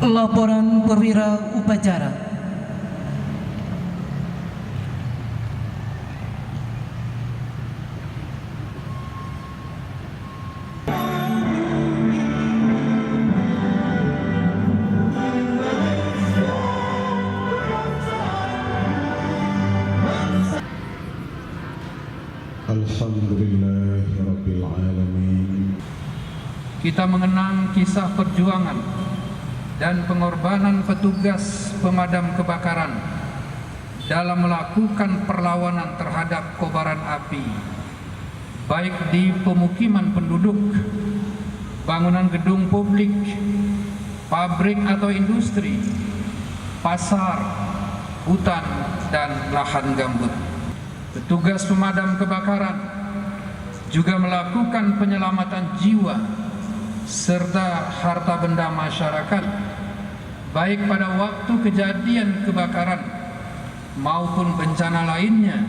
Laporan perwira upacara. Alhamdulillahirabbil alamin. Kita mengenang kisah perjuangan dan pengorbanan petugas pemadam kebakaran dalam melakukan perlawanan terhadap kobaran api, baik di pemukiman penduduk, bangunan gedung publik, pabrik atau industri, pasar, hutan, dan lahan gambut. Petugas pemadam kebakaran juga melakukan penyelamatan jiwa serta harta benda masyarakat, baik pada waktu kejadian kebakaran maupun bencana lainnya,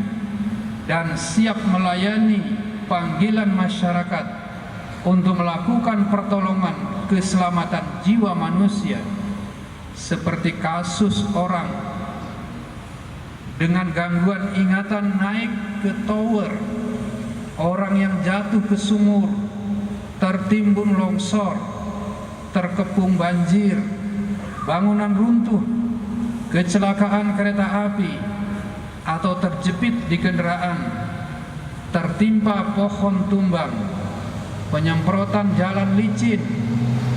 dan siap melayani panggilan masyarakat untuk melakukan pertolongan keselamatan jiwa manusia, seperti kasus orang dengan gangguan ingatan naik ke tower, orang yang jatuh ke sumur, tertimbun longsor, terkepung banjir, bangunan runtuh, kecelakaan kereta api, atau terjepit di kendaraan, tertimpa pohon tumbang, penyemprotan jalan licin,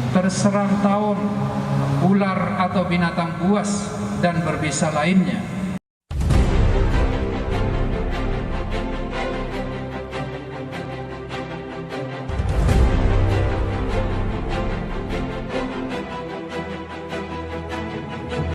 terserang tawon, ular atau binatang buas dan berbisa lainnya.